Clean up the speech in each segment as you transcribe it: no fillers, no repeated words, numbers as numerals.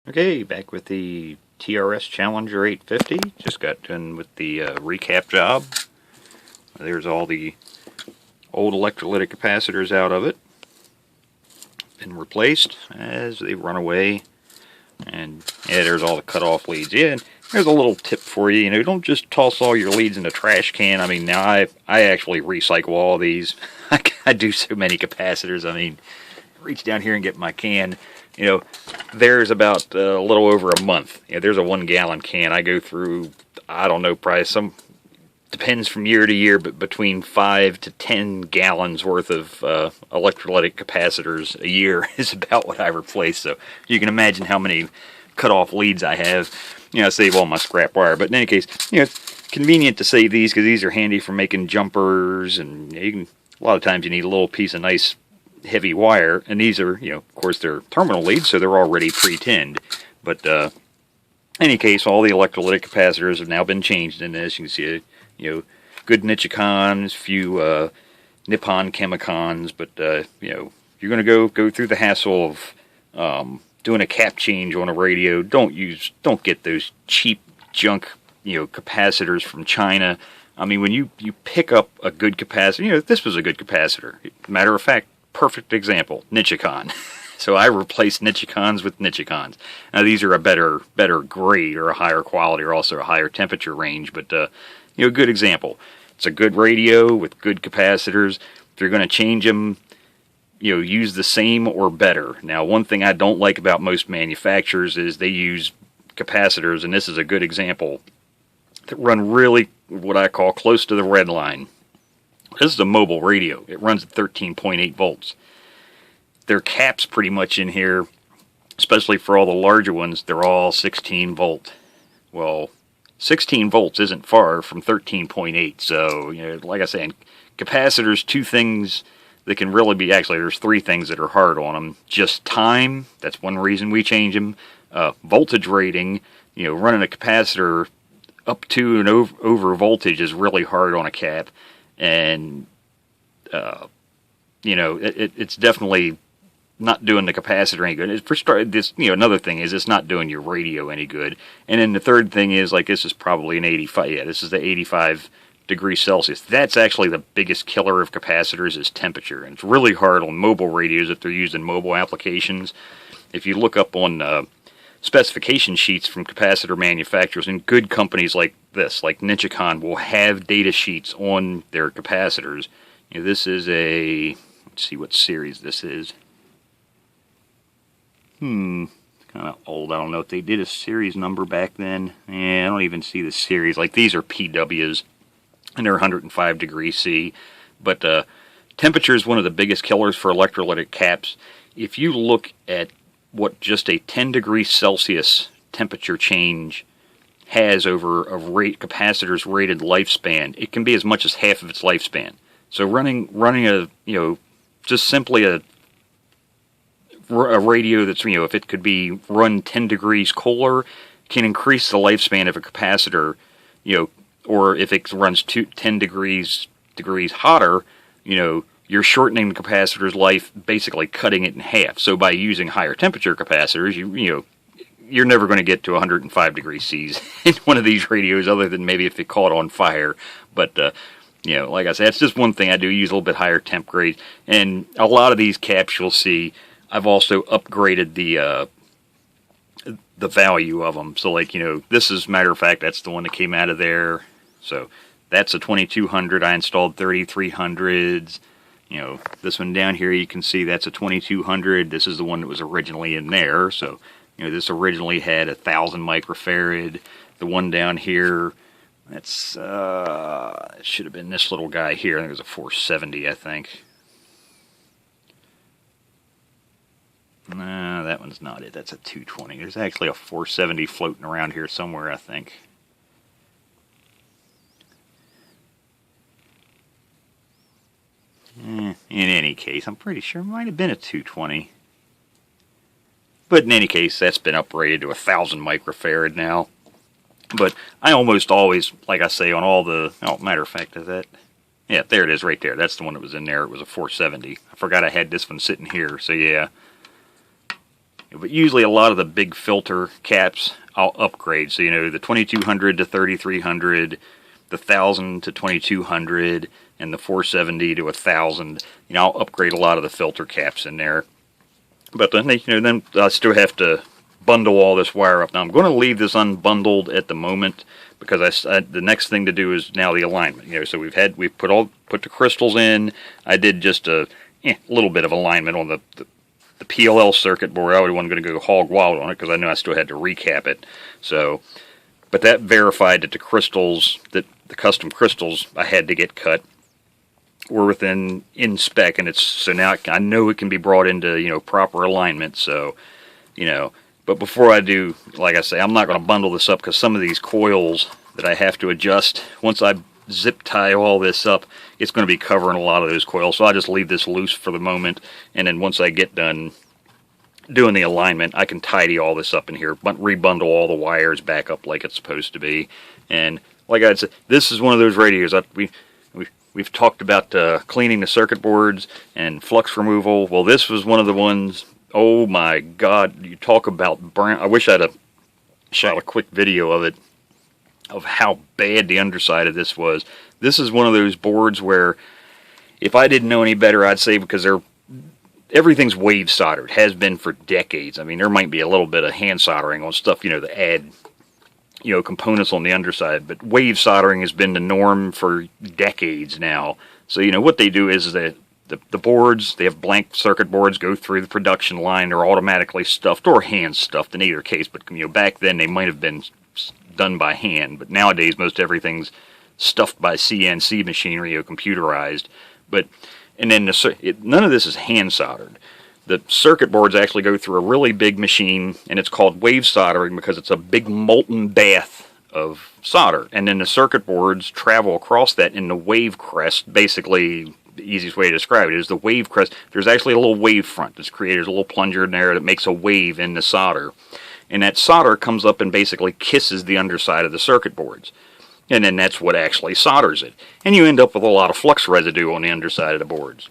Okay, back with the TRS Challenger 850. Just got done with the recap job. There's all the old electrolytic capacitors out of it. Been replaced as they run away. And yeah, there's all the cutoff leads. Yeah, and there's a little tip for you. Don't just toss all your leads in the trash can. I mean, now I actually recycle all these. I do so many capacitors. I mean, reach down here and get my can. There's about a little over a month. There's a 1 gallon can. I go through, I don't know, probably depends from year to year, but between 5 to 10 gallons worth of electrolytic capacitors a year is about what I replace. So you can imagine how many cutoff leads I have. I save all my scrap wire. But in any case, it's convenient to save these because these are handy for making jumpers, and a lot of times you need a little piece of nice heavy wire, and these are, of course, they're terminal leads, so they're already pre-tinned. But in any case, all the electrolytic capacitors have now been changed in this. You can see, good Nichicons, few Nippon Chemicons, but you're going to go through the hassle of doing a cap change on a radio. Don't get those cheap junk, capacitors from China. I mean, when you pick up a good capacitor, this was a good capacitor. Matter of fact, perfect example, Nichicon. So I replaced Nichicons with Nichicons. Now these are a better grade, or a higher quality, or also a higher temperature range, but good example. It's a good radio with good capacitors. If you're going to change them, use the same or better. Now, one thing I don't like about most manufacturers is they use capacitors, and this is a good example, that run really what I call close to the red line. This is a mobile radio. It runs at 13.8 volts. Their caps pretty much in here, especially for all the larger ones, they're all 16 volt. Well, 16 volts isn't far from 13.8. So, like I said, capacitors, two things that can really be, actually there's three things that are hard on them. Just time, that's one reason we change them. Voltage rating, running a capacitor up to and over voltage is really hard on a cap. And, it's definitely not doing the capacitor any good. For start, this, another thing is it's not doing your radio any good. And then the third thing is, like, this is probably an 85, this is the 85 degrees Celsius. That's actually the biggest killer of capacitors, is temperature. And it's really hard on mobile radios if they're used in mobile applications. If you look up on specification sheets from capacitor manufacturers, and good companies like this, like Nichicon, will have data sheets on their capacitors. This is let's see what series this is. Kind of old. I don't know if they did a series number back then. I don't even see the series. Like, these are PWs, and they're 105 degrees C. But temperature is one of the biggest killers for electrolytic caps. If you look at what just a 10 degrees Celsius temperature change has over a capacitor's rated lifespan, it can be as much as half of its lifespan. So running a, just simply a radio that's, if it could be run 10 degrees cooler, can increase the lifespan of a capacitor, or if it runs 10 degrees hotter, you're shortening the capacitor's life, basically cutting it in half. So by using higher temperature capacitors, you're never going to get to 105 degrees C's in one of these radios, other than maybe if it caught on fire. But like I said, that's just one thing I do, use a little bit higher temp grade. And a lot of these caps you'll see, I've also upgraded the value of them. So, like, this is, matter of fact, that's the one that came out of there. So that's a 2200. I installed 3300s. This one down here, you can see that's a 2200. This is the one that was originally in there. So, this originally had 1000 microfarad. The one down here, that's it should have been this little guy here. I think it was a 470, I think. Nah, that one's not it. That's a 220. There's actually a 470 floating around here somewhere, I think. In any case, I'm pretty sure it might have been a 220. But in any case, that's been upgraded to 1000 microfarad now. But I almost always, like I say, on all the... Oh, matter of fact, is that... Yeah, there it is right there. That's the one that was in there. It was a 470. I forgot I had this one sitting here, so yeah. But usually a lot of the big filter caps I'll upgrade. So, the 2200 to 3300, the 1000 to 2200, and the 470 to 1000. I'll upgrade a lot of the filter caps in there. But then, then I still have to bundle all this wire up. Now I'm going to leave this unbundled at the moment because the next thing to do is now the alignment. So we've put the crystals in. I did just a little bit of alignment on the PLL circuit board. I wasn't going to go hog wild on it because I knew I still had to recap it. So, but that verified that the crystals, that the custom crystals I had to get cut, were within in spec, and so now I know it can be brought into proper alignment. So, but before I do, like I say, I'm not going to bundle this up because some of these coils that I have to adjust, once I zip tie all this up, it's going to be covering a lot of those coils. So I just leave this loose for the moment, and then once I get done doing the alignment, I can tidy all this up in here, rebundle all the wires back up like it's supposed to be. And like I said, this is one of those radios we've talked about cleaning the circuit boards and flux removal. Well, this was one of the ones. Oh my God! You talk about brown. I wish I'd have shot a quick video of it, of how bad the underside of this was. This is one of those boards where, if I didn't know any better, I'd say because everything's wave soldered, has been for decades. I mean, there might be a little bit of hand soldering on stuff, to add, components on the underside, but wave soldering has been the norm for decades now. So, what they do is that the boards, they have blank circuit boards, go through the production line. They're automatically stuffed or hand stuffed in either case. But back then they might have been done by hand. But nowadays most everything's stuffed by CNC machinery or computerized. And then none of this is hand soldered. The circuit boards actually go through a really big machine, and it's called wave soldering because it's a big molten bath of solder. And then the circuit boards travel across that in the wave crest. Basically, the easiest way to describe it is the wave crest. There's actually a little wave front that's created. There's a little plunger in there that makes a wave in the solder. And that solder comes up and basically kisses the underside of the circuit boards. And then that's what actually solders it. And you end up with a lot of flux residue on the underside of the boards.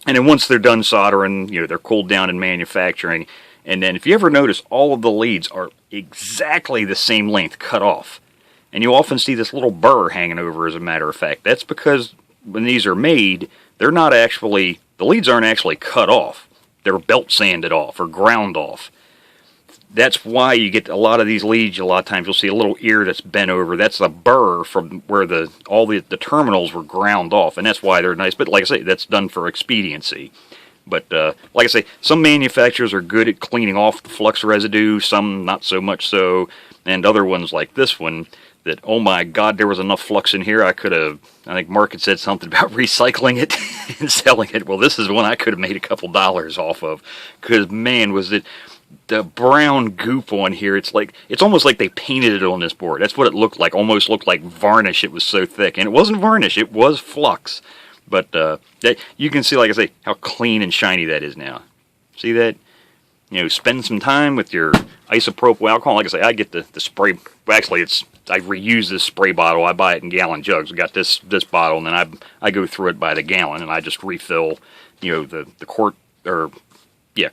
And then once they're done soldering, they're cooled down in manufacturing. And then if you ever notice, all of the leads are exactly the same length cut off. And you often see this little burr hanging over, as a matter of fact. That's because when these are made, the leads aren't actually cut off. They're belt sanded off or ground off. That's why you get a lot of these leads. A lot of times you'll see a little ear that's bent over. That's a burr from where all the terminals were ground off, and that's why they're nice. But like I say, that's done for expediency. But like I say, some manufacturers are good at cleaning off the flux residue, some not so much so, and other ones like this one, that, oh my God, there was enough flux in here, I think Mark had said something about recycling it and selling it. Well, this is one I could have made a couple dollars off of, because man, was it the brown goop on here. It's almost like they painted it on this board. That's what it looked like. Almost looked like varnish. It was so thick, and it wasn't varnish, it was flux. But you can see, like I say, how clean and shiny that is now. See that? Spend some time with your isopropyl alcohol. Like I say, I get the spray. Actually, I reuse this spray bottle. I buy it in gallon jugs. I got this bottle, and then I go through it by the gallon, and I just refill, the quart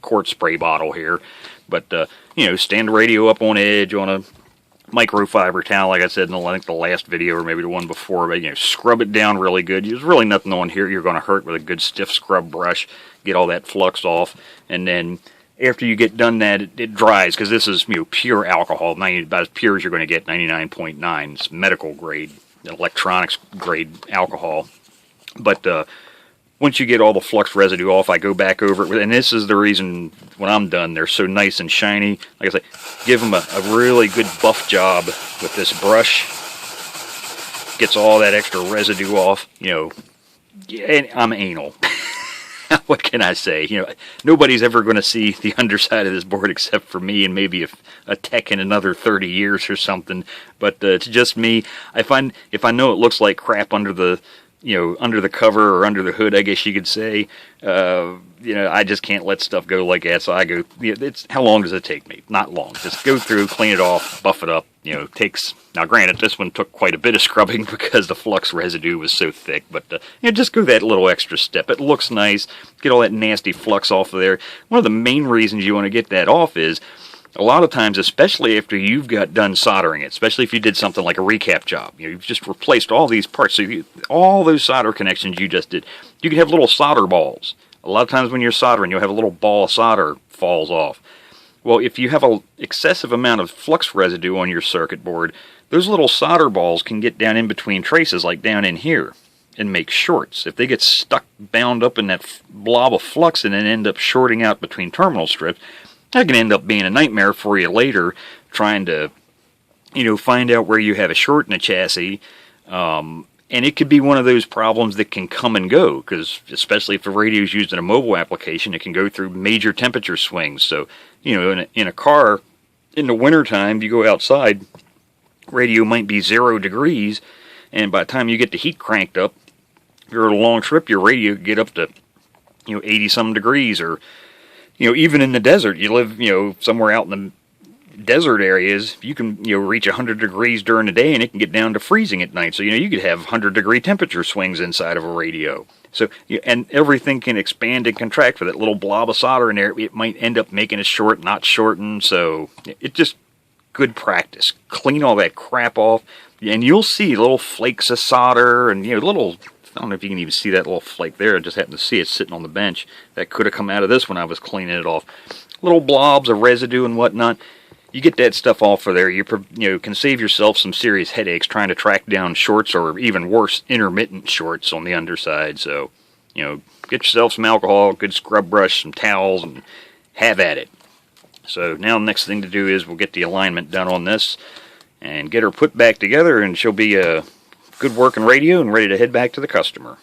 quart spray bottle here. But stand the radio up on edge on a microfiber towel, like I said in the last video, or maybe the one before. But scrub it down really good. There's really nothing on here you're going to hurt with a good stiff scrub brush. Get all that flux off, and then after you get done that, it dries, because this is pure alcohol, about as pure as you're going to get, 99.9. It's medical grade, electronics grade alcohol. But once you get all the flux residue off, I go back over it, and this is the reason when I'm done, they're so nice and shiny. Like I say, give them a really good buff job with this brush. Gets all that extra residue off. And I'm anal. What can I say? Nobody's ever going to see the underside of this board except for me and maybe a tech in another 30 years or something. But it's just me. If I know it looks like crap under the under the cover or under the hood, I guess you could say. I just can't let stuff go like that, so I go, how long does it take me? Not long. Just go through, clean it off, buff it up. Now granted, this one took quite a bit of scrubbing because the flux residue was so thick, but just go that little extra step. It looks nice. Get all that nasty flux off of there. One of the main reasons you want to get that off is, a lot of times, especially after you've got done soldering it, especially if you did something like a recap job, you've just replaced all these parts, so all those solder connections you just did, you can have little solder balls. A lot of times when you're soldering, you'll have a little ball of solder falls off. Well, if you have an excessive amount of flux residue on your circuit board, those little solder balls can get down in between traces, like down in here, and make shorts. If they get stuck, bound up in that blob of flux and then end up shorting out between terminal strips, that can end up being a nightmare for you later, trying to, find out where you have a short in a chassis. And it could be one of those problems that can come and go, because especially if the radio is used in a mobile application, it can go through major temperature swings. So, in a car, in the wintertime, you go outside, radio might be 0 degrees, and by the time you get the heat cranked up, if you're on a long trip, your radio could get up to, 80-some degrees, or, even in the desert, you live, somewhere out in the desert areas, you can reach 100 degrees during the day, and it can get down to freezing at night. So you could have 100-degree temperature swings inside of a radio. So and everything can expand and contract for that little blob of solder in there. It might end up making it short, not shorten. So it's just good practice. Clean all that crap off, and you'll see little flakes of solder and little. I don't know if you can even see that little flake there. I just happened to see it sitting on the bench. That could have come out of this when I was cleaning it off. Little blobs of residue and whatnot. You get that stuff off of there, you can save yourself some serious headaches trying to track down shorts, or even worse, intermittent shorts on the underside. So, get yourself some alcohol, good scrub brush, some towels, and have at it. So now the next thing to do is we'll get the alignment done on this and get her put back together, and she'll be a good working radio and ready to head back to the customer.